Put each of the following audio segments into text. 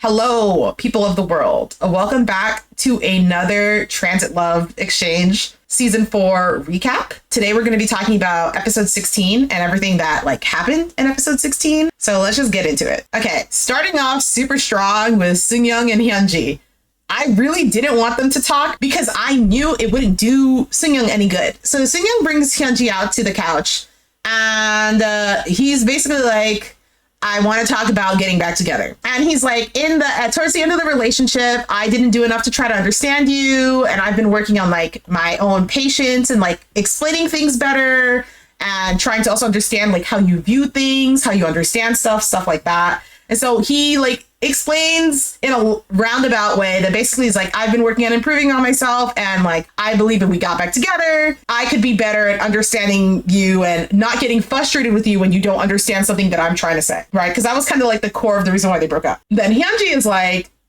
Hello, people of the world. Welcome back to another Transit Love Exchange Season 4 recap. Today we're going to be talking about episode 16 and everything that happened in episode 16. So let's just get into it. Okay, starting off super strong with Seungyoung and Hyunji. I really didn't want them to talk because I knew it wouldn't do Seungyoung any good. So Seungyoung brings Hyunji out to the couch and he's basically like, I want to talk about getting back together. And he's like, towards the end of the relationship, I didn't do enough to try to understand you. And I've been working on my own patience and explaining things better and trying to also understand how you view things, how you understand stuff like that. And so he explains in a roundabout way that basically is I've been working on improving on myself and I believe if we got back together, I could be better at understanding you and not getting frustrated with you when you don't understand something that I'm trying to say, right? Because that was kind of the core of the reason why they broke up. Then Hyunji is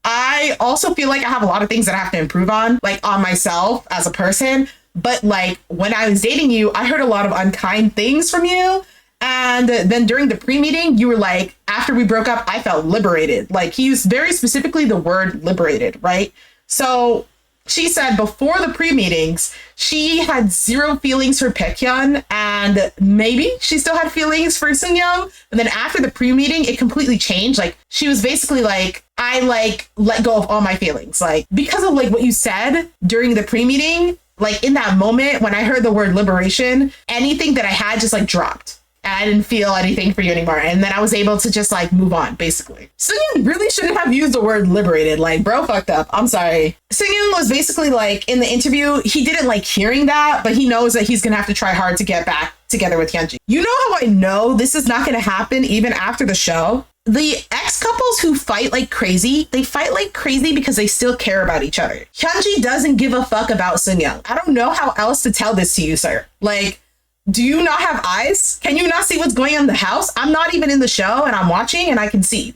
I also feel like I have a lot of things that I have to improve on myself as a person. But when I was dating you, I heard a lot of unkind things from you. And then during the pre-meeting, you were after we broke up, I felt liberated. He used very specifically the word liberated, right? So she said before the pre-meetings, she had zero feelings for Baekhyun and maybe she still had feelings for Seungyoung. But then after the pre-meeting, it completely changed. She was basically I let go of all my feelings. Because of what you said during the pre-meeting, in that moment when I heard the word liberation, anything that I had just dropped. I didn't feel anything for you anymore. And then I was able to just move on, basically. Seungyoung really shouldn't have used the word liberated. Bro fucked up. I'm sorry. Seungyoung was basically in the interview, he didn't like hearing that, but he knows that he's going to have to try hard to get back together with Hyunji. You know how I know this is not going to happen even after the show? The ex-couples who fight like crazy, they fight like crazy because they still care about each other. Hyunji doesn't give a fuck about Seungyoung. I don't know how else to tell this to you, sir. Do you not have eyes? Can you not see what's going on in the house? I'm not even in the show and I'm watching and I can see.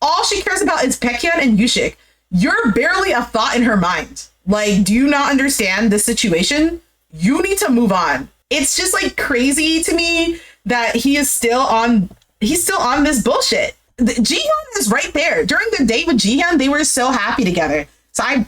All she cares about is Baekhyun and Yushik. You're barely a thought in her mind. Do you not understand this situation? You need to move on. It's just crazy to me that he's still on this bullshit. Jihyun is right there. During the date with Jihyun, they were so happy together. So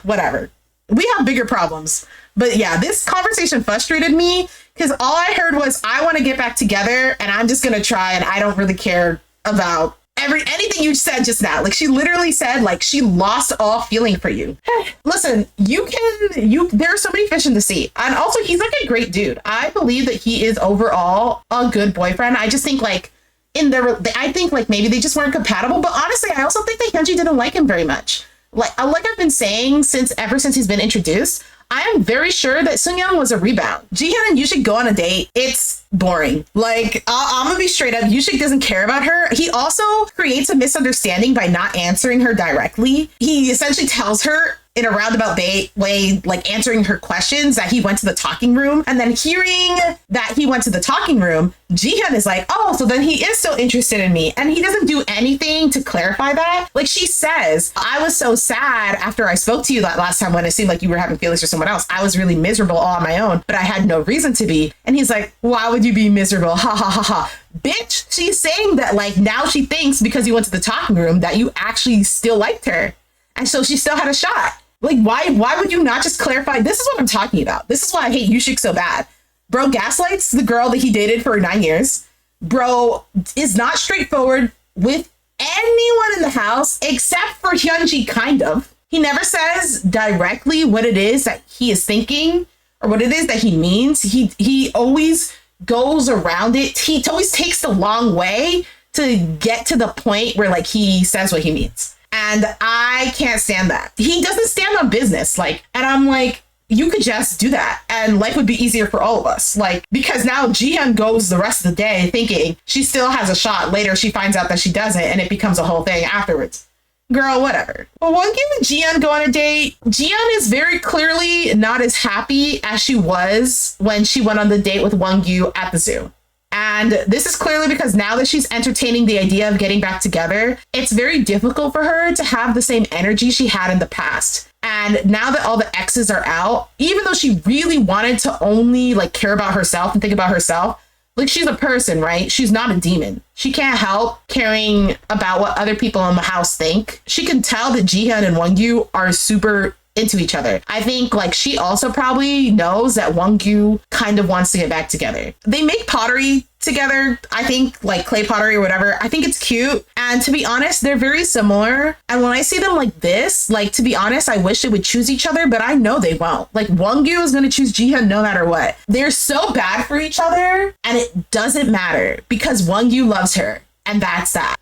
whatever. We have bigger problems. But yeah, this conversation frustrated me because all I heard was, I want to get back together and I'm just going to try and I don't really care about anything you said just now. She literally said she lost all feeling for you. Listen, there are so many fish in the sea. And also he's a great dude. I believe that he is overall a good boyfriend. I just think I think maybe they just weren't compatible. But honestly, I also think that Hyunji didn't like him very much. I've been saying ever since he's been introduced, I am very sure that Seungyoung was a rebound. Jihyun and Yushik go on a date. It's boring. I'm gonna be straight up. Yushik doesn't care about her. He also creates a misunderstanding by not answering her directly. He essentially tells her in a roundabout way, answering her questions, that he went to the talking room. And then hearing that he went to the talking room, Jihyun is oh, so then he is still interested in me. And he doesn't do anything to clarify that. She says, I was so sad after I spoke to you that last time when it seemed like you were having feelings for someone else. I was really miserable all on my own, but I had no reason to be. And he's why would you be miserable? Ha ha ha ha. Bitch, she's saying that now she thinks because you went to the talking room that you actually still liked her. And so she still had a shot. Why would you not just clarify? This is what I'm talking about. This is why I hate Yushik so bad. Bro gaslights the girl that he dated for 9 years. Bro is not straightforward with anyone in the house except for Hyunji, kind of. He never says directly what it is that he is thinking or what it is that he means. He always goes around it. He always takes the long way to get to the point where he says what he means. And I can't stand that. He doesn't stand on business. And I'm you could just do that and life would be easier for all of us. Because now Jihyun goes the rest of the day thinking she still has a shot. Later, she finds out that she doesn't and it becomes a whole thing afterwards. Girl, whatever. Well, Wongi and Jihyun go on a date. Jihyun is very clearly not as happy as she was when she went on the date with Wongi at the zoo. And this is clearly because now that she's entertaining the idea of getting back together, it's very difficult for her to have the same energy she had in the past. And now that all the exes are out, even though she really wanted to only care about herself and think about herself, Like, she's a person, right? She's not a demon. She can't help caring about what other people in the house think. She can tell that Jihyun and Wonggyu are super into each other. I think like she also probably knows that Wonggyu kind of wants to get back together. They make pottery together, I think, like clay pottery or whatever. I think it's cute. And to be honest, they're very similar. And when I see them like this, like, to be honest, I wish they would choose each other, but I know they won't. Like, Wonggyu is going to choose Jihyun no matter what. They're so bad for each other, and it doesn't matter because Wonggyu loves her. And that's that.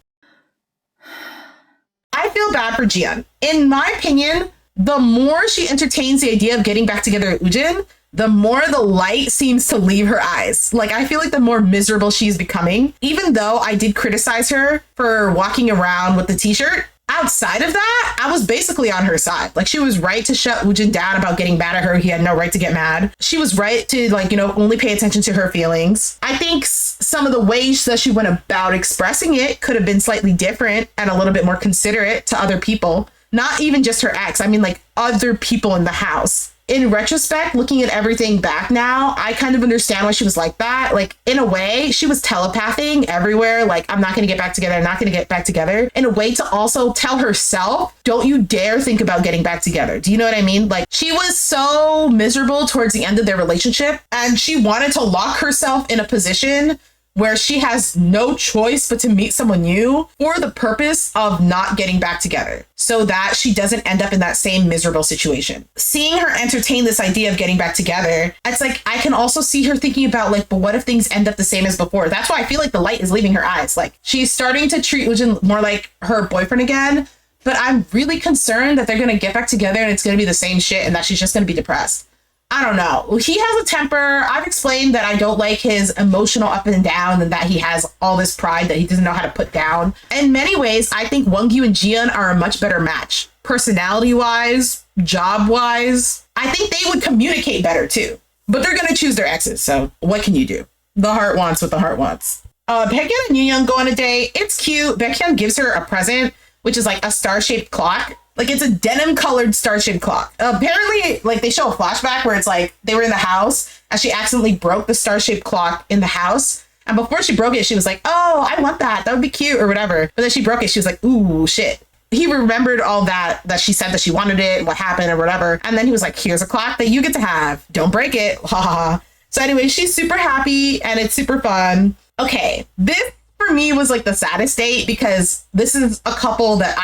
I feel bad for Jihyun. In my opinion, the more she entertains the idea of getting back together with Woojin, the more the light seems to leave her eyes. Like, I feel like the more miserable she's becoming. Even though I did criticize her for walking around with the t-shirt, outside of that, I was basically on her side. Like, she was right to shut Woojin down about getting mad at her. He had no right to get mad. She was right to, like, you know, only pay attention to her feelings. I think some of the ways that she went about expressing it could have been slightly different and a little bit more considerate to other people. Not even just her ex. I mean, like, other people in the house. In retrospect, looking at everything back now, I kind of understand why she was like that. Like, in a way, she was telepathing everywhere. Like, I'm not going to get back together. I'm not going to get back together. In a way to also tell herself, don't you dare think about getting back together. Do you know what I mean? Like, she was so miserable towards the end of their relationship, and she wanted to lock herself in a position where she has no choice but to meet someone new for the purpose of not getting back together so that she doesn't end up in that same miserable situation. Seeing her entertain this idea of getting back together, it's like, I can also see her thinking about like, but what if things end up the same as before? That's why I feel like the light is leaving her eyes. Like, she's starting to treat Woojin more like her boyfriend again, but I'm really concerned that they're going to get back together and it's going to be the same shit and that she's just going to be depressed. I don't know. He has a temper. I've explained that I don't like his emotional up and down and that he has all this pride that he doesn't know how to put down. In many ways, I think Wonggyu and Jihyun are a much better match. Personality-wise, job-wise, I think they would communicate better too. But they're going to choose their exes, so what can you do? The heart wants what the heart wants. Baekhyun and Yoonyoung go on a date. It's cute. Baekhyun gives her a present, which is like a star-shaped clock. Like, it's a denim colored star-shaped clock. Apparently, like, they show a flashback where it's like they were in the house and she accidentally broke the star-shaped clock in the house. And before she broke it, she was like, oh, I want that. That would be cute or whatever. But then she broke it. She was like, ooh, shit. He remembered all that she said that she wanted it and what happened or whatever. And then he was like, here's a clock that you get to have. Don't break it. Ha ha ha. So anyway, she's super happy and it's super fun. Okay, this for me was like the saddest date because this is a couple that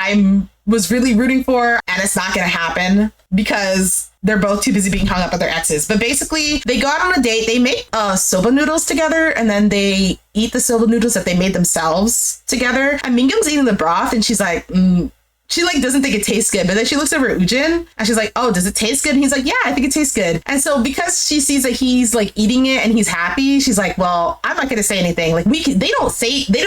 was really rooting for, and it's not gonna happen because they're both too busy being hung up with their exes. But basically, they go out on a date, they make soba noodles together, and then they eat the soba noodles that they made themselves together. And Mingyung's eating the broth, and she's like, she like doesn't think it tastes good, but then she looks over at Woojin and she's like, oh, does it taste good? And he's like, yeah, I think it tastes good. And so because she sees that he's like eating it and he's happy, she's like, well, I'm not going to say anything. Like, they don't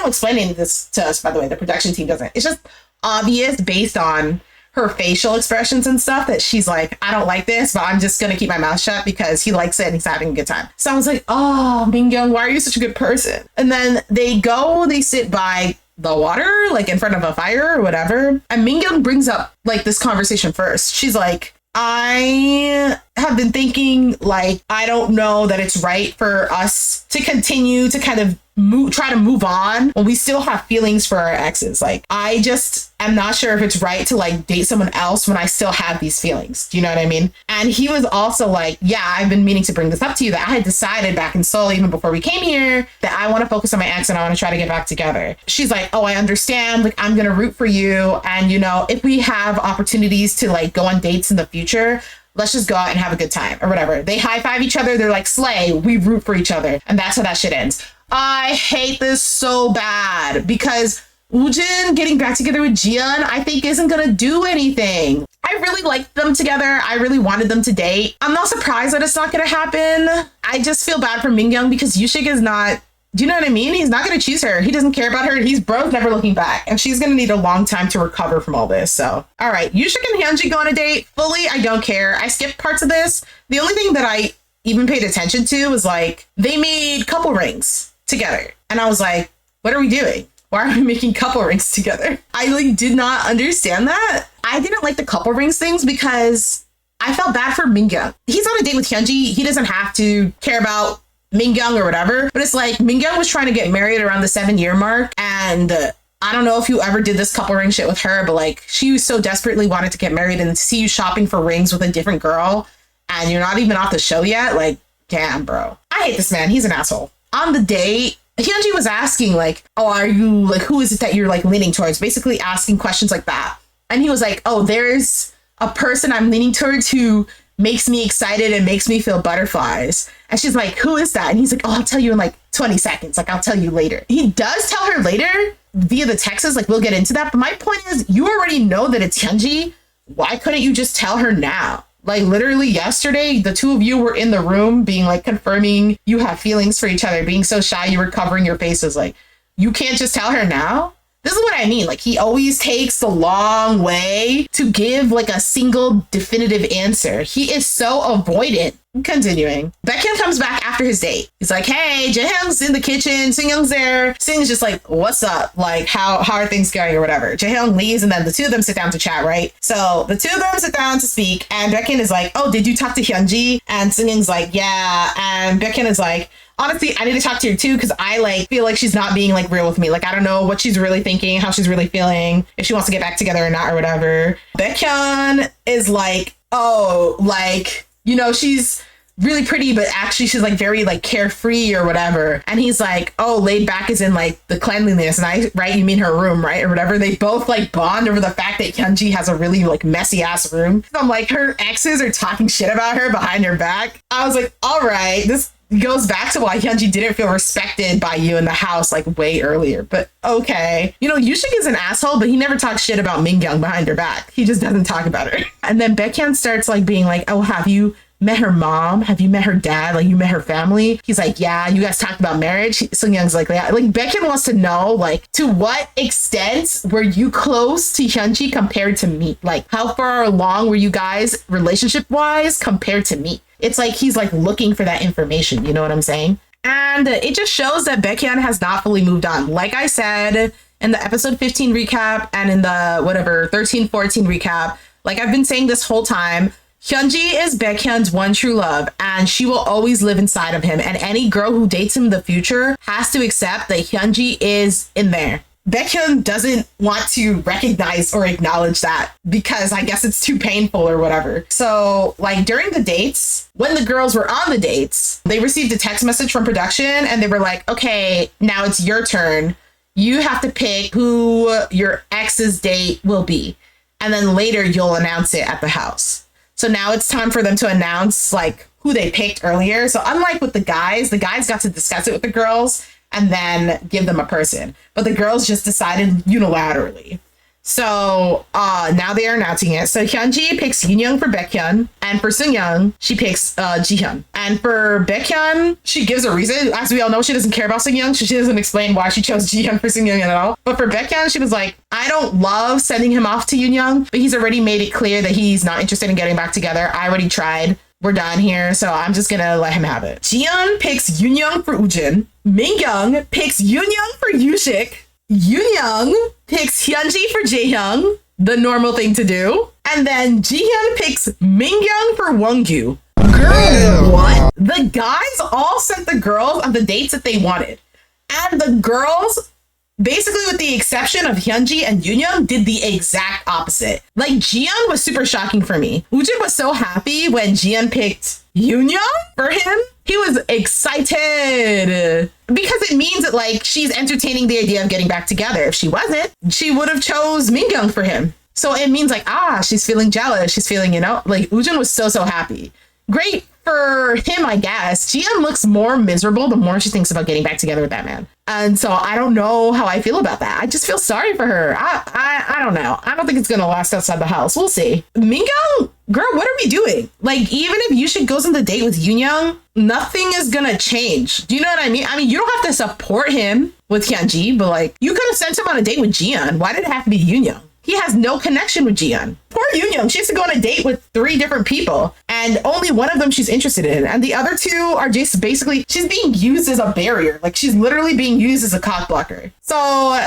explain any of this to us, by the way. The production team doesn't. It's just obvious based on her facial expressions and stuff that she's like, I don't like this, but I'm just going to keep my mouth shut because he likes it and he's having a good time. So I was like, oh, Mingyung, why are you such a good person? And then they sit by the water, like in front of a fire or whatever. And Mingyung brings up like this conversation first. She's like, I have been thinking, like, I don't know that it's right for us to continue to kind of try to move on when we still have feelings for our exes. Like, I just am not sure if it's right to like date someone else when I still have these feelings. Do you know what I mean? And he was also like, yeah, I've been meaning to bring this up to you, that I had decided back in Seoul, even before we came here, that I want to focus on my ex and I want to try to get back together. She's like, oh, I understand. Like, I'm going to root for you. And, you know, if we have opportunities to like go on dates in the future, let's just go out and have a good time or whatever. They high five each other. They're like, slay, we root for each other. And that's how that shit ends. I hate this so bad because Woojin getting back together with Jihyun, I think isn't going to do anything. I really liked them together. I really wanted them to date. I'm not surprised that it's not going to happen. I just feel bad for Mingyung because Yushik is not, do you know what I mean? He's not going to choose her. He doesn't care about her. He's broke, never looking back. And she's going to need a long time to recover from all this. So, all right. Yushik and Hyunji go on a date. Fully, I don't care. I skipped parts of this. The only thing that I even paid attention to was like, they made couple rings together. And I was like, what are we doing? Why are we making couple rings together? I like did not understand that. I didn't like the couple rings things because I felt bad for Mingyung. He's on a date with Hyunji. He doesn't have to care about Mingyung or whatever. But it's like Mingyung was trying to get married around the 7-year mark. And I don't know if you ever did this couple ring shit with her, but like she so desperately wanted to get married, and to see you shopping for rings with a different girl and you're not even off the show yet. Like, damn, bro. I hate this man. He's an asshole. On the date, Hyunji was asking like, oh, are you like, who is it that you're like leaning towards? Basically asking questions like that. And he was like, oh, there's a person I'm leaning towards who makes me excited and makes me feel butterflies. And she's like, who is that? And he's like, oh, I'll tell you in like 20 seconds. Like, I'll tell you later. He does tell her later via the texts. Like, we'll get into that. But my point is, you already know that it's Hyunji. Why couldn't you just tell her now? Like, literally yesterday, the two of you were in the room being like confirming you have feelings for each other, being so shy you were covering your faces. Like, you can't just tell her now? This is what I mean. Like, he always takes the long way to give like a single definitive answer. He is so avoidant. Continuing. Baekhyun comes back after his date. He's like, hey, Jaehyung's in the kitchen. Seungyeong's there. Seung's just like, what's up? Like, how are things going or whatever? Jaehyung leaves, and then the two of them sit down to chat, right? So the two of them sit down to speak, and Baekhyun is like, oh, did you talk to Hyunji? And Seungyeong's like, yeah. And Baekhyun is like, honestly, I need to talk to her too, because I like feel like she's not being like real with me. Like, I don't know what she's really thinking, how she's really feeling, if she wants to get back together or not or whatever. Baekhyun is like, oh, like, you know, she's really pretty, but actually she's like very like carefree or whatever. And he's like, oh, laid back is in like the cleanliness. And I, right, you mean her room, right? Or whatever. They both like bond over the fact that Hyunji has a really like messy ass room. So I'm like, her exes are talking shit about her behind her back. I was like, all right, this goes back to why Hyunji didn't feel respected by you in the house like way earlier. But okay. You know, Yushik is an asshole, but he never talks shit about Mingyung behind her back. He just doesn't talk about her. And then Baekhyun starts like being like, oh, have you met her mom? Have you met her dad? Like, you met her family? He's like, yeah. You guys talked about marriage? Seungyeong's like, yeah. Like, Baekhyun wants to know, like, to what extent were you close to Hyunji compared to me? Like, how far along were you guys relationship-wise compared to me? It's like he's like looking for that information. You know what I'm saying? And it just shows that Baekhyun has not fully moved on. Like I said in the episode 15 recap and in the whatever 13, 14 recap, like I've been saying this whole time, Hyunji is Baekhyun's one true love, and she will always live inside of him. And any girl who dates him in the future has to accept that Hyunji is in there. Baekhyun doesn't want to recognize or acknowledge that because I guess it's too painful or whatever. So like during the dates, when the girls were on the dates, they received a text message from production and they were like, okay, now it's your turn. You have to pick who your ex's date will be. And then later you'll announce it at the house. So now it's time for them to announce like who they picked earlier. So unlike with the guys got to discuss it with the girls and then give them a person. But the girls just decided unilaterally. So now they are announcing it. So Hyunji picks Yoonyoung for Baekhyun, and for Seungyeong, she picks Jihyun. And for Baekhyun, she gives a reason. As we all know, she doesn't care about Seungyeong, so she doesn't explain why she chose Jihyun for Seungyeong at all. But for Baekhyun, she was like, I don't love sending him off to Yoonyoung, but he's already made it clear that he's not interested in getting back together. I already tried. We're done here, so I'm just gonna let him have it. Jihyun picks Yoonyoung for Woojin. Mingyung picks Yoonyoung for Yushik. Yoonyoung picks Hyunji for Jaehyung, the normal thing to do. And then Jihyun picks Mingyung for Wongyu. Girl, what? The guys all sent the girls on the dates that they wanted. And the girls, basically with the exception of Hyunji and Yoonyoung, did the exact opposite. Like, Jihyun was super shocking for me. Woojin was so happy when Jihyun picked Yoonyoung for him. He was excited because it means that like she's entertaining the idea of getting back together. If she wasn't, she would have chose Mingyung for him. So it means like, she's feeling jealous. She's feeling, like Woojin was so happy. Great for him, I guess. Jihyun looks more miserable the more she thinks about getting back together with that man. And so I don't know how I feel about that. I just feel sorry for her. I don't know. I don't think it's going to last outside the house. We'll see. Mingyung, girl, what are we doing? Like, even if Yushik goes on the date with Yoonyoung, nothing is going to change. Do you know what I mean? I mean, you don't have to support him with Hyunji, but like, you could have sent him on a date with Jihyun. Why did it have to be Yoonyoung? He has no connection with Jihyun. Poor Yoonyoung. She has to go on a date with 3 different people, and only one of them she's interested in. And the other 2 are just basically, she's being used as a barrier. Like, she's literally being used as a cock blocker. So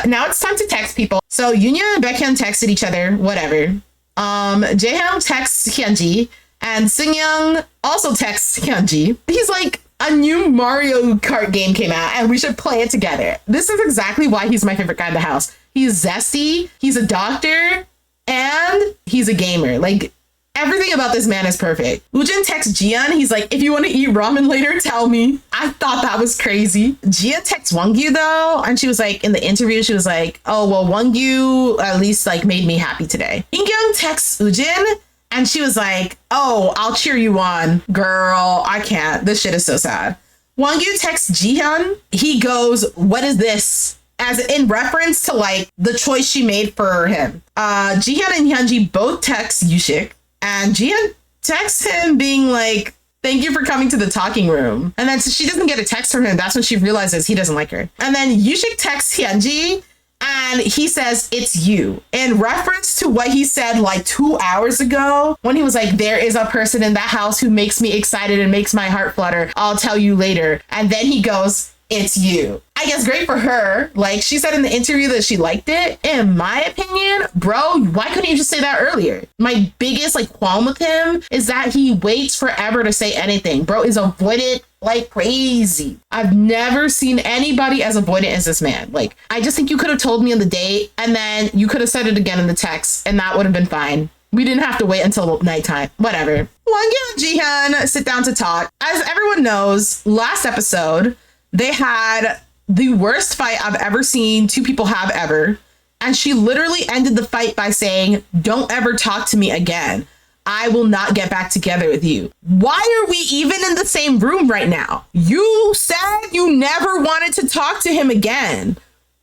now it's time to text people. So Yoonyoung and Baekhyun texted each other, whatever. Jaehyung texts Hyunji, and Seungyeong also texts Hyunji. He's like, a new Mario Kart game came out and we should play it together. This is exactly why he's my favorite guy in the house. He's zesty, he's a doctor, and he's a gamer. Like, everything about this man is perfect. Woojin texts Jian. He's like, if you want to eat ramen later, tell me. I thought that was crazy. Jian texts Wongyu though. And she was like, in the interview, she was like, oh, well, Wongyu at least like made me happy today. Mingyung texts Woojin. And she was like, oh, I'll cheer you on. Girl, I can't. This shit is so sad. Wongyu texts Jihyun. He goes, what is this? As in reference to like the choice she made for him. Jihyun and Hyunji both text Yushik. And Jihyun texts him being like, thank you for coming to the talking room. And then so she doesn't get a text from him. That's when she realizes he doesn't like her. And then Yushik texts Hyunji and he says, it's you. In reference to what he said like 2 hours ago when he was like, there is a person in that house who makes me excited and makes my heart flutter. I'll tell you later. And then he goes, it's you. I guess great for her. Like she said in the interview that she liked it. In my opinion, bro, why couldn't you just say that earlier? My biggest like qualm with him is that he waits forever to say anything. Bro is avoidant like crazy. I've never seen anybody as avoidant as this man. Like, I just think you could have told me on the date and then you could have said it again in the text and that would have been fine. We didn't have to wait until nighttime. Whatever. Wongyu and Jihyun sit down to talk. As everyone knows, last episode, they had the worst fight I've ever seen two people have ever. And she literally ended the fight by saying, don't ever talk to me again. I will not get back together with you. Why are we even in the same room right now? You said you never wanted to talk to him again.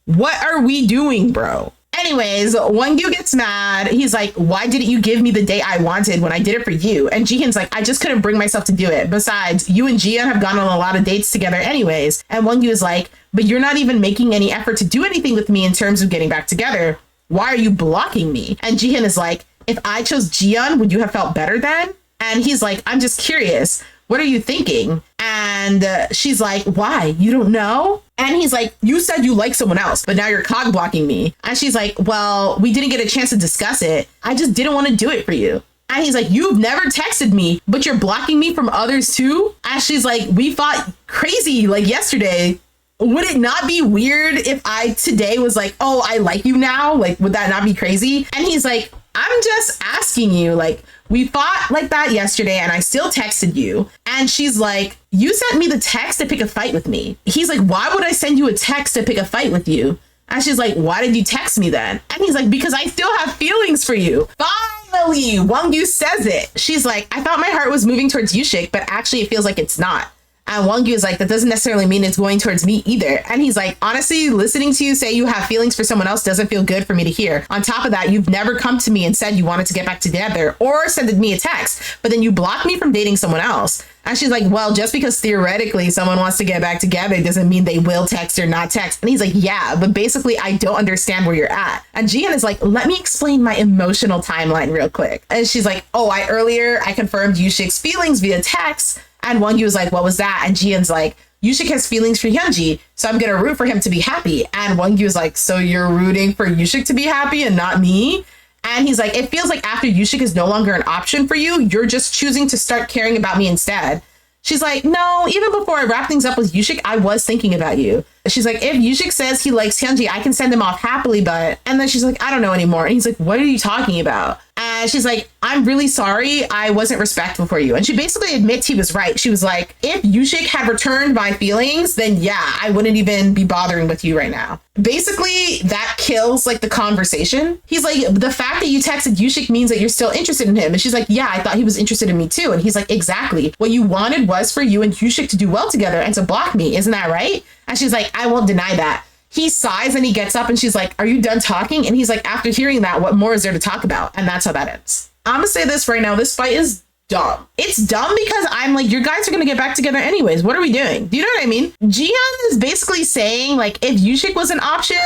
What are we doing, bro? Anyways, Wongyu gets mad. He's like, why didn't you give me the date I wanted when I did it for you? And Jihyun's like, I just couldn't bring myself to do it. Besides, you and Jihyun have gone on a lot of dates together anyways. And Wongyu is like, but you're not even making any effort to do anything with me in terms of getting back together. Why are you blocking me? And Jihyun is like, if I chose Jihyun, would you have felt better then? And he's like, I'm just curious. What are you thinking? And she's like, why? You don't know? And he's like, you said you like someone else, but now you're cog blocking me. And she's like, well, we didn't get a chance to discuss it. I just didn't want to do it for you. And he's like, you've never texted me, but you're blocking me from others too? And she's like, we fought crazy like yesterday. Would it not be weird if I today was like, oh, I like you now? Like, would that not be crazy? And he's like, I'm just asking you, like, we fought like that yesterday and I still texted you. And she's like, you sent me the text to pick a fight with me. He's like, why would I send you a text to pick a fight with you? And she's like, why did you text me then? And he's like, because I still have feelings for you. Finally, Wongyu says it. She's like, I thought my heart was moving towards Yushik, but actually it feels like it's not. And Wongyu is like, that doesn't necessarily mean it's going towards me either. And he's like, honestly, listening to you say you have feelings for someone else doesn't feel good for me to hear. On top of that, you've never come to me and said you wanted to get back together or sent me a text, but then you blocked me from dating someone else. And she's like, well, just because theoretically someone wants to get back together doesn't mean they will text or not text. And he's like, yeah, but basically I don't understand where you're at. And Jihyun is like, let me explain my emotional timeline real quick. And she's like, oh, I confirmed Yushik's feelings via text. And Wongyu was like, what was that? And Jihyun's like, Yushik has feelings for Hyunji, so I'm going to root for him to be happy. And Wongyu is like, so you're rooting for Yushik to be happy and not me? And he's like, it feels like after Yushik is no longer an option for you, you're just choosing to start caring about me instead. She's like, no, even before I wrap things up with Yushik, I was thinking about you. She's like, if Yushik says he likes Hyunji, I can send him off happily, but... And then she's like, I don't know anymore. And he's like, what are you talking about? And she's like, I'm really sorry. I wasn't respectful for you. And she basically admits he was right. She was like, if Yushik had returned my feelings, then yeah, I wouldn't even be bothering with you right now. Basically, that kills like the conversation. He's like, the fact that you texted Yushik means that you're still interested in him. And she's like, yeah, I thought he was interested in me too. And he's like, exactly. What you wanted was for you and Yushik to do well together and to block me. Isn't that right? And she's like, I won't deny that. He sighs and he gets up and she's like, are you done talking? And he's like, after hearing that, what more is there to talk about? And that's how that ends. I'm gonna say this right now. This fight is dumb. It's dumb because I'm like, you guys are gonna get back together anyways. What are we doing? Do you know what I mean? Jihyun is basically saying like, if Yushik was an option,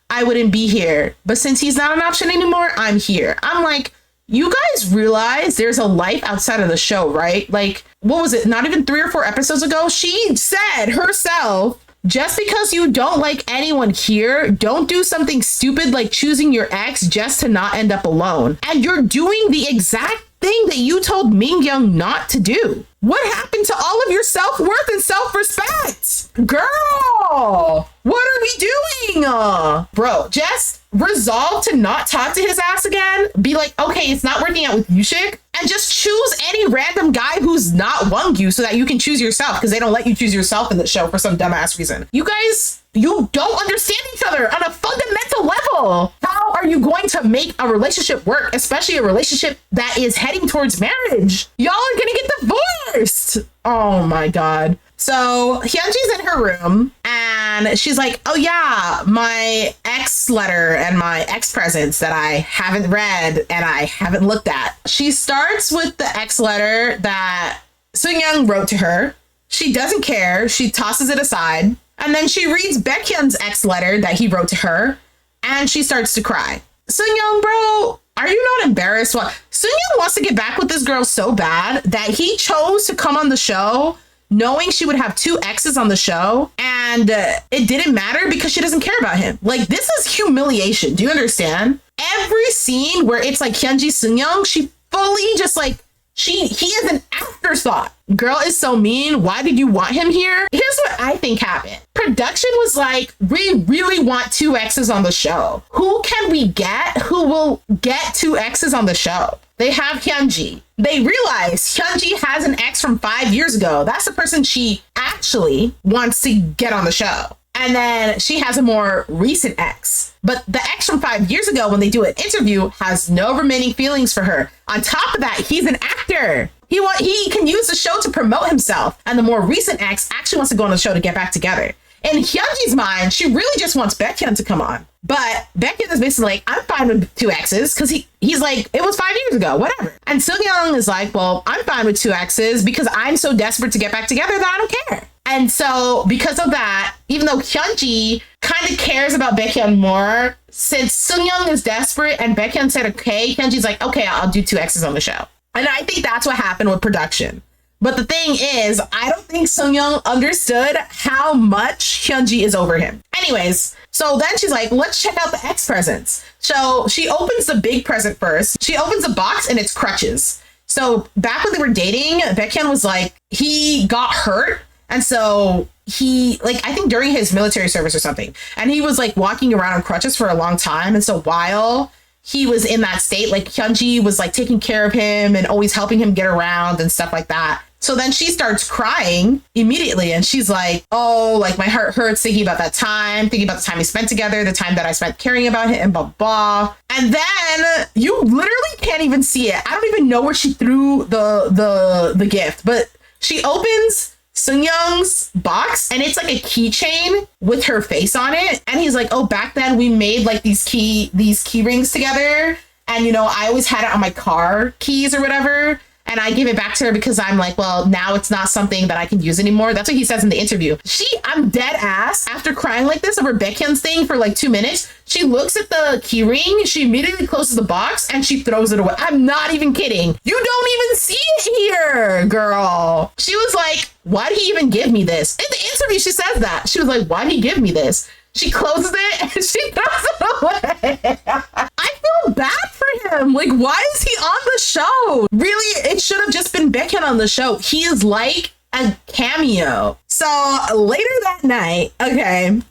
I wouldn't be here. But since he's not an option anymore, I'm here. I'm like, you guys realize there's a life outside of the show, right? Like, what was it? Not even 3 or 4 episodes ago, she said herself, just because you don't like anyone here, don't do something stupid like choosing your ex just to not end up alone. And you're doing the exact thing that you told Mingyung not to do? What happened to all of your self-worth and self-respect? Girl, what are we doing? Bro, just resolve to not talk to his ass again. Be like, okay, it's not working out with Yushik. And just choose any random guy who's not Wonggyu so that you can choose yourself, because they don't let you choose yourself in the show for some dumbass reason. You guys, you don't understand each other on a fundamental level. How are you going to make a relationship work, especially a relationship that is heading towards marriage? Y'all are gonna get divorced. Oh my God. So Hyunji's in her room and she's like, oh yeah, my ex letter and my ex presents that I haven't read and I haven't looked at. She starts with the ex letter that Seungyoung wrote to her. She doesn't care. She tosses it aside. And then she reads Baekhyun's ex letter that he wrote to her and she starts to cry. Seungyoung, bro, are you not embarrassed? Seungyoung wants to get back with this girl so bad that he chose to come on the show knowing she would have 2 exes on the show, and it didn't matter because she doesn't care about him. Like, this is humiliation. Do you understand? Every scene where it's like Hyunji Seungyoung, she fully just like, he is an afterthought. Girl is so mean. Why did you want him here? Here's what I think happened. Production was like, we really want 2 exes on the show. Who can we get who will get 2 exes on the show? They have Hyunji. They realize Hyunji has an ex from 5 years ago. That's the person she actually wants to get on the show. And then she has a more recent ex. But the ex from 5 years ago, when they do an interview, has no remaining feelings for her. On top of that, he's an actor. He can use the show to promote himself. And the more recent ex actually wants to go on the show to get back together. In Hyunji's mind, she really just wants Baekhyun to come on. But Baekhyun is basically like, I'm fine with 2 exes, because he's like, it was 5 years ago, whatever. And Seungyoung is like, well, I'm fine with 2 exes because I'm so desperate to get back together that I don't care. And so because of that, even though Hyunji kind of cares about Baekhyun more, since Seungyoung is desperate and Baekhyun said, okay, Hyunji's like, okay, I'll do 2 exes on the show. And I think that's what happened with production. But the thing is, I don't think Seungyoung understood how much Hyunji is over him. Anyways, so then she's like, let's check out the ex presents. So she opens the big present first. She opens a box and it's crutches. So back when they were dating, Baekhyun was like, he got hurt. And so he, like, I think during his military service or something, and he was like walking around on crutches for a long time. And so while he was in that state, like Hyunji was like taking care of him and always helping him get around and stuff like that. So then she starts crying immediately and she's like, oh, like my heart hurts thinking about that time, thinking about the time we spent together, the time that I spent caring about him, and blah, blah. And then you literally can't even see it. I don't even know where she threw the gift, but she opens Seungyoung's box and it's like a keychain with her face on it. And he's like, oh, back then we made like these key rings together. And, you know, I always had it on my car keys or whatever. And I gave it back to her because I'm like, well, now it's not something that I can use anymore. That's what he says in the interview. I'm dead ass. After crying like this over Baekhyun's thing for like 2 minutes, she looks at the key ring, she immediately closes the box and she throws it away. I'm not even kidding. You don't even see it here, girl. She was like, why'd he even give me this? In the interview, she says that. She was like, why'd he give me this? She closes it and she throws it away. I feel bad for him. Like, why is he on the show? Really, it should have just been Baekhyun on the show. He is like a cameo. So later that night, okay,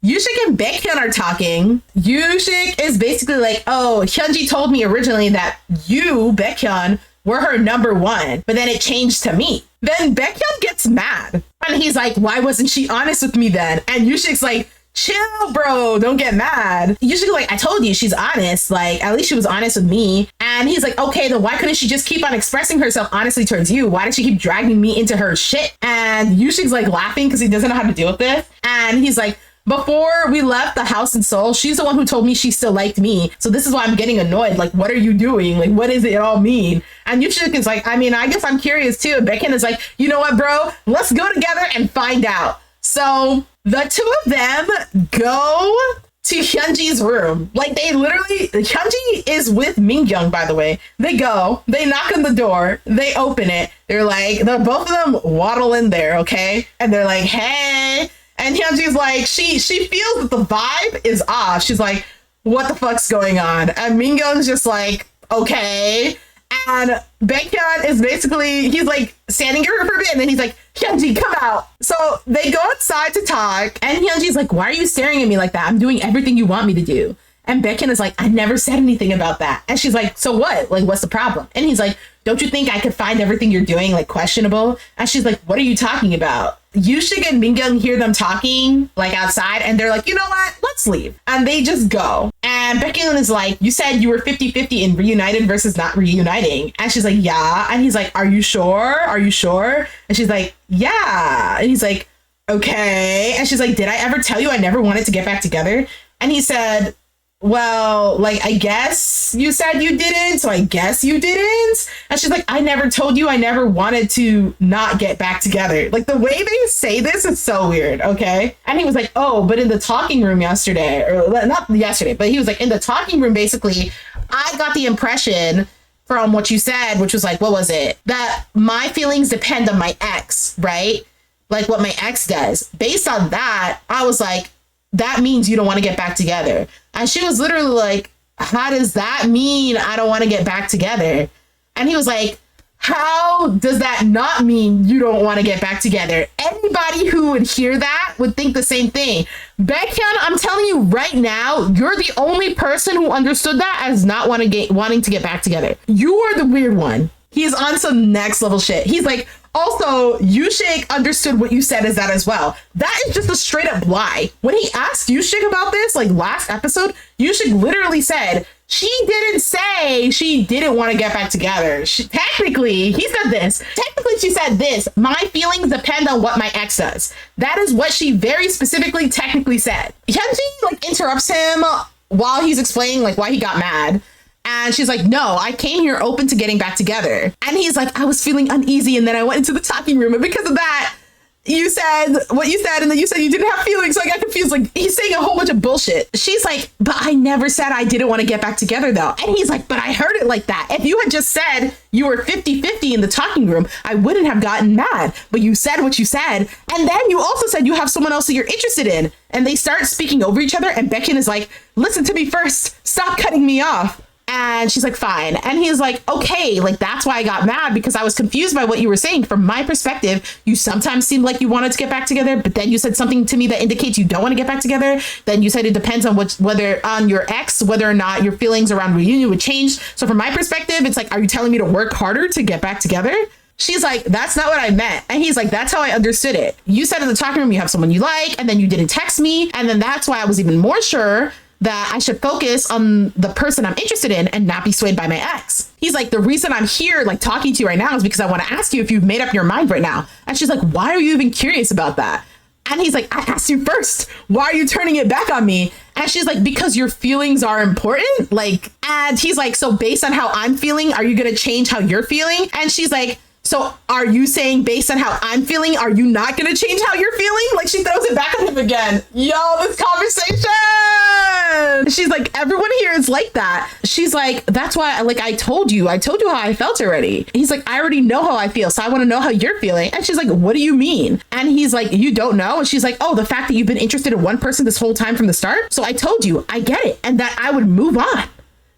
Yushik and Baekhyun are talking. Yushik is basically like, oh, Hyunji told me originally that you, Baekhyun, were her number 1, but then it changed to me. Then Baekhyun gets mad. And he's like, why wasn't she honest with me then? And Yushik's like, chill, bro, don't get mad. Usually, like, I told you she's honest. Like, at least she was honest with me. And he's like, okay, then why couldn't she just keep on expressing herself honestly towards you? Why did she keep dragging me into her shit? And Yushik's like laughing because he doesn't know how to deal with this. And he's like, before we left the house in Seoul, she's the one who told me she still liked me. So this is why I'm getting annoyed. Like, what are you doing? Like, what does it all mean? And Yushik is like, I mean, I guess I'm curious too. And Baekhyun is like, you know what, bro? Let's go together and find out. So the 2 of them go to Hyunji's room. Like, they literally, Hyunji is with Mingyung, by the way. They go, they knock on the door, they open it. They're like, both of them waddle in there, okay? And they're like, hey. And Hyunji's like, she feels that the vibe is off. She's like, what the fuck's going on? And Mingyung's just like, okay. And Baekhyun is basically, he's like standing here for a bit and then he's like, Hyunji, come out. So they go outside to talk and Hyunji's like, why are you staring at me like that? I'm doing everything you want me to do. And Baekhyun is like, I never said anything about that. And she's like, so what? Like, what's the problem? And he's like, don't you think I could find everything you're doing like questionable? And she's like, what are you talking about? Yushik and Mingyung hear them talking like outside and they're like, you know what? Let's leave. And they just go. And Baekhyun is like, you said you were 50-50 in reunited versus not reuniting. And she's like, yeah. And he's like, are you sure? Are you sure? And she's like, yeah. And he's like, okay. And she's like, did I ever tell you I never wanted to get back together? And he said, well, like, I guess you said you didn't, so I guess you didn't. And she's like, I never told you I never wanted to not get back together. Like, the way they say this is so weird, okay? And he was like, oh, but in the talking room yesterday, or not yesterday, but he was like, in the talking room, basically, I got the impression from what you said, which was like, what was it? That my feelings depend on my ex, right? Like what my ex does. Based on that, I was like, that means you don't want to get back together. And she was literally like, how does that mean I don't want to get back together? And he was like, how does that not mean you don't want to get back together? Anybody who would hear that would think the same thing. Baekhyun, I'm telling you right now, you're the only person who understood that as not wanting to get back together. You are the weird one. He's on some next level shit. He's like, also, Yushik understood what you said as that as well. That is just a straight up lie. When he asked Yushik about this, like last episode, Yushik literally said, she didn't say she didn't want to get back together. Technically, he said this. Technically, she said this. My feelings depend on what my ex does. That is what she very specifically technically said. Hyunji like interrupts him while he's explaining like why he got mad. And she's like, no, I came here open to getting back together. And he's like, I was feeling uneasy. And then I went into the talking room. And because of that, you said what you said. And then you said you didn't have feelings. So I got confused. Like, he's saying a whole bunch of bullshit. She's like, but I never said I didn't want to get back together, though. And he's like, but I heard it like that. If you had just said you were 50-50 in the talking room, I wouldn't have gotten mad. But you said what you said. And then you also said you have someone else that you're interested in. And they start speaking over each other. And Baekhyun is like, listen to me first. Stop cutting me off. And she's like, fine. And he's like, okay, like, that's why I got mad, because I was confused by what you were saying. From my perspective, you sometimes seemed like you wanted to get back together, but then you said something to me that indicates you don't want to get back together. Then you said it depends on whether on your ex, whether or not your feelings around reunion would change. So from my perspective, it's like, are you telling me to work harder to get back together? She's like, that's not what I meant. And he's like, that's how I understood it. You said in the talking room you have someone you like, and then you didn't text me. And then that's why I was even more sure that I should focus on the person I'm interested in and not be swayed by my ex. He's like, the reason I'm here, like, talking to you right now is because I want to ask you if you've made up your mind right now. And she's like, why are you even curious about that? And he's like, I asked you first. Why are you turning it back on me? And she's like, because your feelings are important. Like, and he's like, so based on how I'm feeling, are you going to change how you're feeling? And she's like, so are you saying based on how I'm feeling, are you not going to change how you're feeling? Like, she throws it back on him again. Yo, this conversation. She's like, everyone here is like that. She's like, that's why, like, I told you how I felt already. He's like, I already know how I feel, so I want to know how you're feeling. And she's like, what do you mean? And he's like, you don't know? And she's like, oh, the fact that you've been interested in one person this whole time from the start. So I told you, I get it. And that I would move on.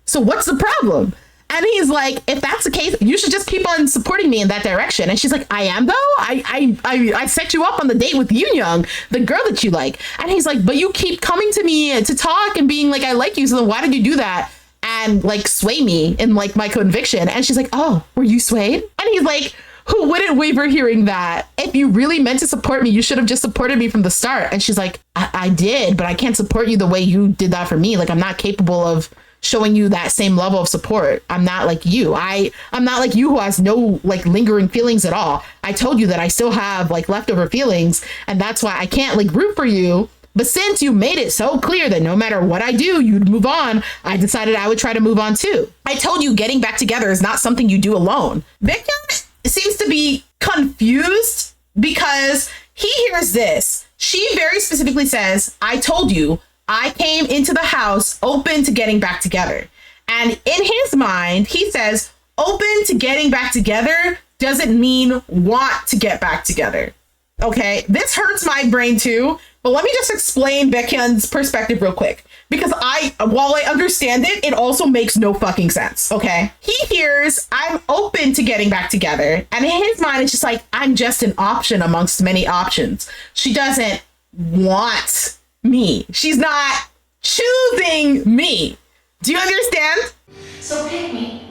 So what's the problem? And he's like, if that's the case, you should just keep on supporting me in that direction. And she's like, I am, though. I set you up on the date with Yoon, the girl that you like. And he's like, but you keep coming to me to talk and being like, I like you. So then why did you do that? And like sway me in like my conviction. And she's like, oh, were you swayed? And he's like, who wouldn't waver hearing that? If you really meant to support me, you should have just supported me from the start. And she's like, I did, but I can't support you the way you did that for me. Like, I'm not capable of showing you that same level of support. I'm not like you. I'm not like you, who has no like lingering feelings at all. I told you that I still have like leftover feelings, and that's why I can't like root for you. But since you made it so clear that no matter what I do, you'd move on, I decided I would try to move on too. I told you getting back together is not something you do alone. Baekhyun seems to be confused because he hears this. She very specifically says, I told you, I came into the house open to getting back together. And in his mind, he says, open to getting back together doesn't mean want to get back together. Okay, this hurts my brain too, but let me just explain Baekhyun's perspective real quick. Because while I understand it, it also makes no fucking sense, okay? He hears I'm open to getting back together, and in his mind, it's just like, I'm just an option amongst many options. She doesn't want me. She's not choosing me. Do you understand? So pick me.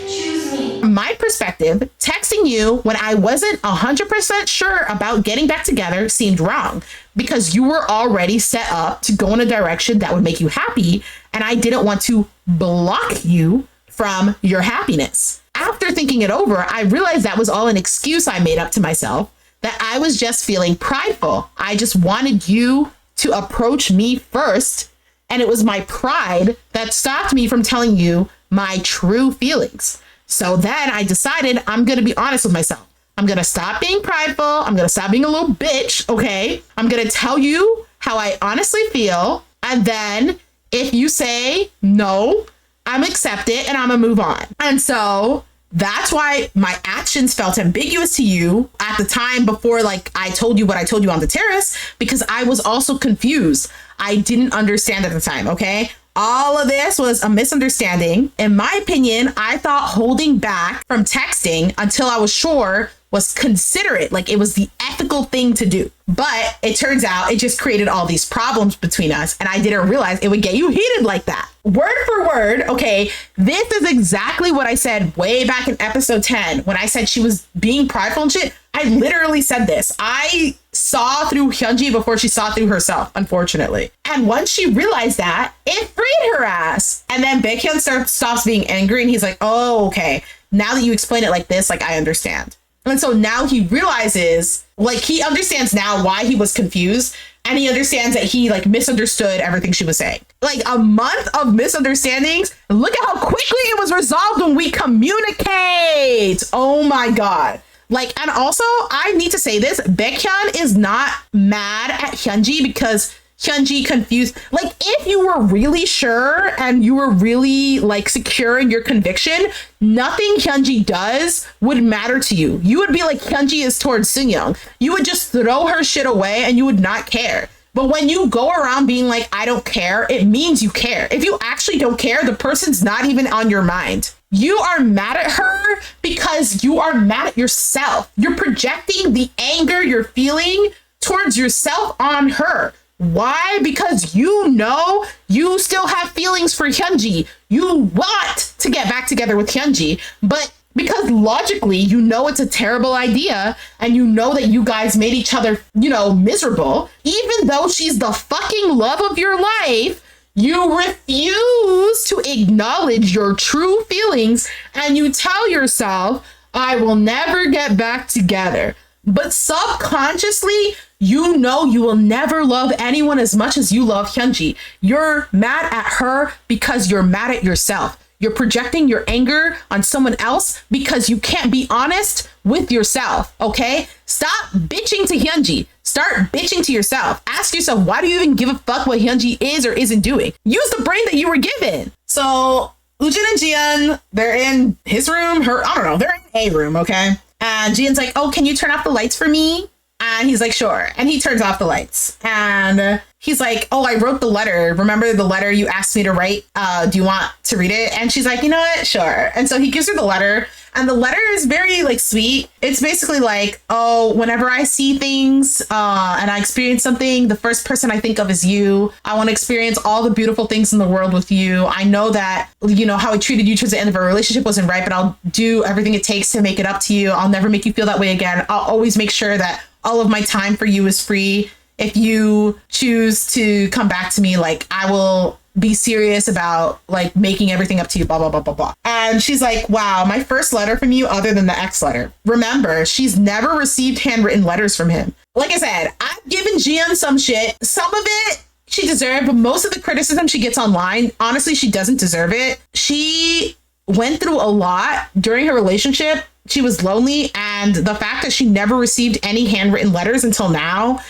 Choose me. My perspective, texting you when I wasn't 100% sure about getting back together seemed wrong because you were already set up to go in a direction that would make you happy, and I didn't want to block you from your happiness. After thinking it over, I realized that was all an excuse I made up to myself, that I was just feeling prideful. I just wanted you to approach me first, and it was my pride that stopped me from telling you my true feelings. So then I decided I'm going to be honest with myself. I'm going to stop being prideful. I'm going to stop being a little bitch, okay? I'm going to tell you how I honestly feel. And then if you say no, I'm accept it and I'm going to move on. And so that's why my actions felt ambiguous to you at the time before, like, I told you what I told you on the terrace, because I was also confused. I didn't understand at the time, okay? All of this was a misunderstanding. In my opinion, I thought holding back from texting until I was sure was considerate, like it was the ethical thing to do. But it turns out it just created all these problems between us, and I didn't realize it would get you heated like that. Word for word, okay, this is exactly what I said way back in episode 10 when I said she was being prideful and shit. I literally said this. I saw through Hyunji before she saw through herself, unfortunately. And once she realized that, it freed her ass. And then Baekhyun stops being angry, and he's like, oh, okay, now that you explain it like this, like, I understand. And so now he realizes, like, he understands now why he was confused, and he understands that he, like, misunderstood everything she was saying. Like, a month of misunderstandings. Look at how quickly it was resolved when we communicate. Oh my God. Like, and also, I need to say this, Baekhyun is not mad at Hyunji because Hyunji confused. Like, if you were really sure and you were really, like, secure in your conviction, nothing Hyunji does would matter to you. You would be like Hyunji is towards Seungyeong. You would just throw her shit away and you would not care. But when you go around being like, I don't care, it means you care. If you actually don't care, the person's not even on your mind. You are mad at her because you are mad at yourself. You're projecting the anger you're feeling towards yourself on her. Why? Because you know you still have feelings for Hyunji. You want to get back together with Hyunji, but because logically you know it's a terrible idea and you know that you guys made each other, you know, miserable, even though she's the fucking love of your life, you refuse to acknowledge your true feelings and you tell yourself, I will never get back together. But subconsciously, you know you will never love anyone as much as you love Hyunji. You're mad at her because you're mad at yourself. You're projecting your anger on someone else because you can't be honest with yourself, okay? Stop bitching to Hyunji. Start bitching to yourself. Ask yourself, why do you even give a fuck what Hyunji is or isn't doing? Use the brain that you were given. So Woojin and Jiyeon, they're in his room, they're in a room, okay? And Jiyeon's like, oh, can you turn off the lights for me? And he's like, sure. And he turns off the lights. And he's like, oh, I wrote the letter. Remember the letter you asked me to write? Do you want to read it? And she's like, you know what? Sure. And so he gives her the letter. And the letter is very, like, sweet. It's basically like, oh, whenever I see things and I experience something, the first person I think of is you. I want to experience all the beautiful things in the world with you. I know that, you know, how I treated you towards the end of our relationship wasn't right, but I'll do everything it takes to make it up to you. I'll never make you feel that way again. I'll always make sure that all of my time for you is free. If you choose to come back to me, like, I will be serious about, like, making everything up to you, blah, blah, blah, blah, blah. And she's like, wow, my first letter from you other than the ex letter. Remember, she's never received handwritten letters from him. Like I said, I've given Jiyeon some shit. Some of it she deserved, but most of the criticism she gets online, honestly, she doesn't deserve it. She went through a lot during her relationship. She was lonely, and the fact that she never received any handwritten letters until now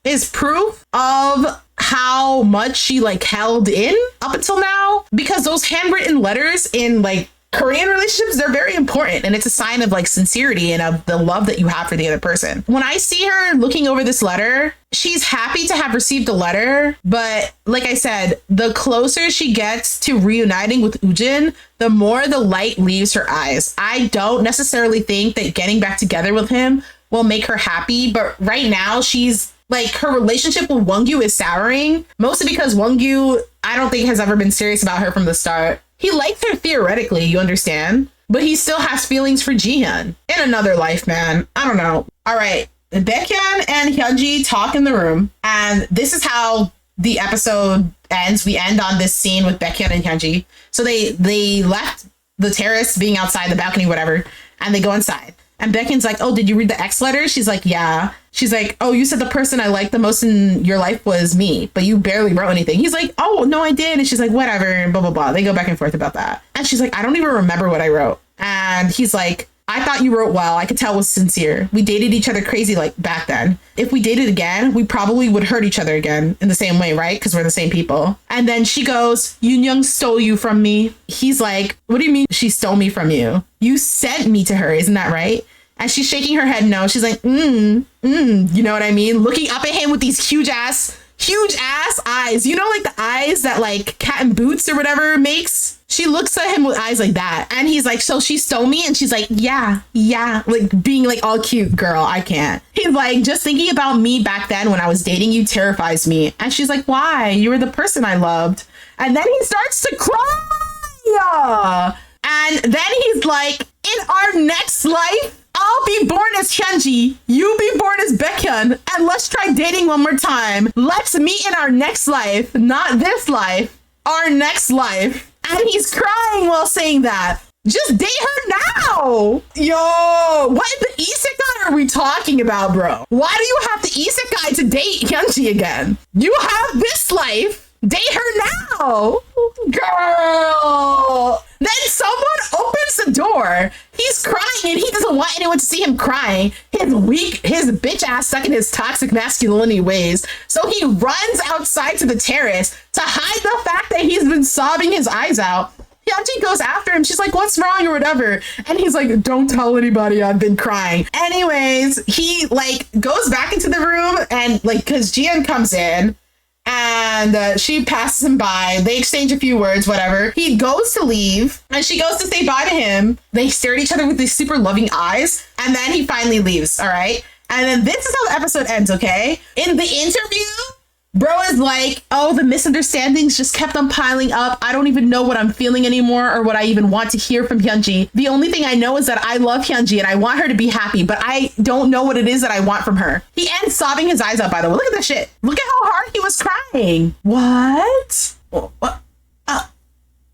is proof of how much she, like, held in up until now, because those handwritten letters in, like, Korean relationships, they're very important, and it's a sign of like sincerity and of the love that you have for the other person. When I see her looking over this letter, she's happy to have received a letter, but like I said, the closer she gets to reuniting with Woojin, the more the light leaves her eyes. I don't necessarily think that getting back together with him will make her happy, but right now she's like, her relationship with Wonggyu is souring, mostly because Wonggyu, I don't think, has ever been serious about her from the start. He likes her theoretically, you understand, but he still has feelings for Jihyun in another life, man. I don't know. All right, Baekhyun and Hyunji talk in the room, and this is how the episode ends. We end on this scene with Baekhyun and Hyunji. So they left the terrace, being outside the balcony, whatever, and they go inside. And Baekhyun's like, oh, did you read the X letter? She's like, yeah. She's like, oh, you said the person I liked the most in your life was me, but you barely wrote anything. He's like, oh, no, I did. And she's like, whatever, and blah, blah, blah. They go back and forth about that. And she's like, I don't even remember what I wrote. And he's like, I thought you wrote well. I could tell it was sincere. We dated each other crazy like back then. If we dated again, we probably would hurt each other again in the same way, right? Because we're the same people. And then she goes, Yoon Young stole you from me. He's like, what do you mean she stole me from you? You sent me to her, isn't that right? And she's shaking her head no. She's like, you know what I mean? Looking up at him with these huge ass eyes. You know, like the eyes that like Cat in Boots or whatever makes? She looks at him with eyes like that. And he's like, so she stole me? And she's like, yeah. Like being like all cute, girl, I can't. He's like, just thinking about me back then when I was dating you terrifies me. And she's like, why? You were the person I loved. And then he starts to cry. And then he's like, in our next life, I'll be born as Hyunji, you be born as Baekhyun, and let's try dating one more time. Let's meet in our next life, not this life, our next life. And he's crying while saying that. Just date her now. Yo, what the isekai are we talking about, bro? Why do you have the isekai to date Hyunji again? You have this life. Date her now, girl. Then someone opens the door. He's crying and he doesn't want anyone to see him crying. His bitch ass stuck in his toxic masculinity ways. So he runs outside to the terrace to hide the fact that he's been sobbing his eyes out. Hyunji goes after him. She's like, what's wrong or whatever. And he's like, don't tell anybody I've been crying. Anyways, he like goes back into the room and like, cause Jian comes in. And she passes him by. They exchange a few words, whatever. He goes to leave and she goes to say bye to him. They stare at each other with these super loving eyes. And then he finally leaves. All right. And then this is how the episode ends. Okay. In the interview, bro is like, oh, the misunderstandings just kept on piling up. I don't even know what I'm feeling anymore or what I even want to hear from Hyunji. The only thing I know is that I love Hyunji and I want her to be happy, but I don't know what it is that I want from her. He ends sobbing his eyes out, by the way. Look at this shit. Look at how hard he was crying. What? I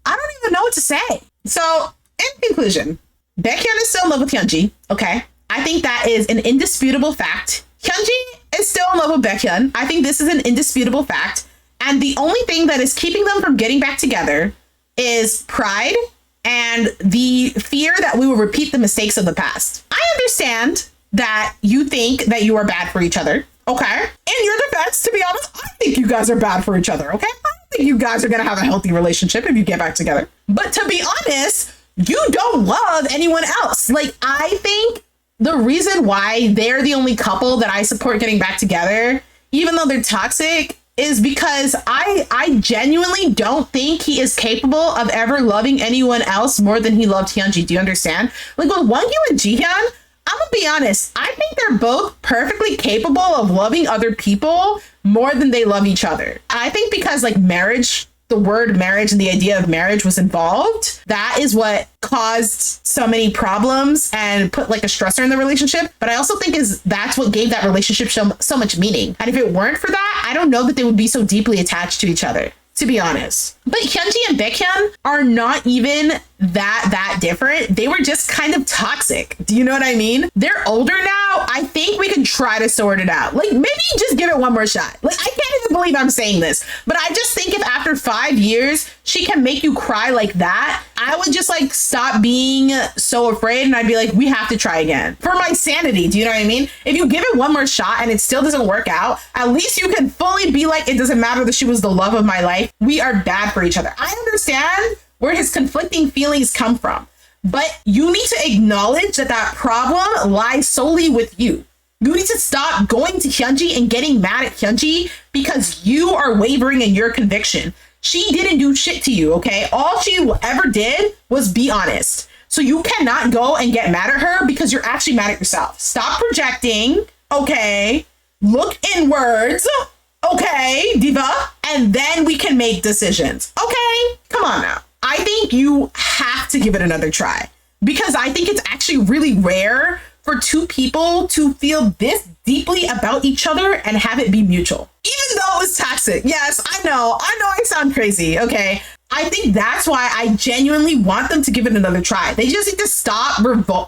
don't even know what to say. So, in conclusion, Baekhyun is still in love with Hyunji. Okay. I think that is an indisputable fact. Hyunji is still in love with Baekhyun. I think this is an indisputable fact. And the only thing that is keeping them from getting back together is pride and the fear that we will repeat the mistakes of the past. I understand that you think that you are bad for each other. Okay. In your defense, to be honest, I think you guys are bad for each other. Okay. I don't think you guys are going to have a healthy relationship if you get back together. But to be honest, you don't love anyone else. Like, I think the reason why they're the only couple that I support getting back together, even though they're toxic, is because I genuinely don't think he is capable of ever loving anyone else more than he loved Hyunji. Do you understand? Like with Wonggyu and Jihyun, I'm gonna be honest, I think they're both perfectly capable of loving other people more than they love each other. I think because like marriage, the word marriage and the idea of marriage was involved, that is what caused so many problems and put like a stressor in the relationship. But I also think that's what gave that relationship so much meaning. And if it weren't for that, I don't know that they would be so deeply attached to each other, to be honest. But Hyunji and Baekhyun are not even that different. They were just kind of toxic. Do you know what I mean? They're older now. I think we can try to sort it out. Like maybe just give it one more shot. Like I can't even believe I'm saying this, but I just think if after 5 years she can make you cry like that, I would just like stop being so afraid and I'd be like, we have to try again for my sanity. Do you know what I mean? If you give it one more shot and it still doesn't work out, at least you can fully be like, it doesn't matter that she was the love of my life. We are bad for each other. I understand where his conflicting feelings come from. But you need to acknowledge that that problem lies solely with you. You need to stop going to Hyunji and getting mad at Hyunji because you are wavering in your conviction. She didn't do shit to you, okay? All she ever did was be honest. So you cannot go and get mad at her because you're actually mad at yourself. Stop projecting, okay? Look inwards, okay, diva? And then we can make decisions, okay? Come on now. I think you have to give it another try because I think it's actually really rare for two people to feel this deeply about each other and have it be mutual. Even though it was toxic. Yes, I know I sound crazy, okay? I think that's why I genuinely want them to give it another try. They just need to stop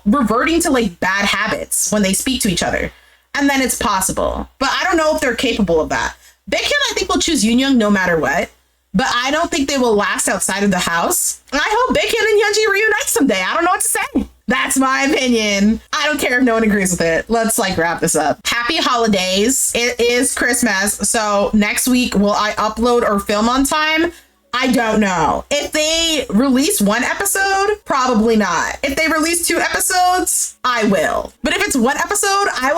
reverting to like bad habits when they speak to each other. And then it's possible. But I don't know if they're capable of that. Baekhyun, I think, will choose Yoonyoung no matter what. But I don't think they will last outside of the house. And I hope Baekhyun and Hyunji reunite someday. I don't know what to say. That's my opinion. I don't care if no one agrees with it. Let's like wrap this up. Happy holidays. It is Christmas. So next week, will I upload or film on time? I don't know. If they release one episode, probably not. If they release 2 episodes, I will. But if it's one episode, I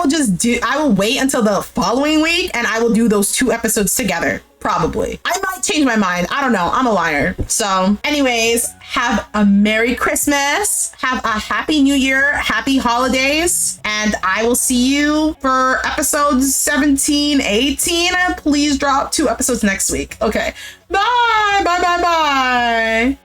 will wait until the following week and I will do those 2 episodes together. Probably. I might change my mind. I don't know. I'm a liar. So anyways, have a Merry Christmas. Have a Happy New Year. Happy holidays. And I will see you for episodes 17, 18. Please drop 2 episodes next week. Okay. Bye. Bye. Bye. Bye.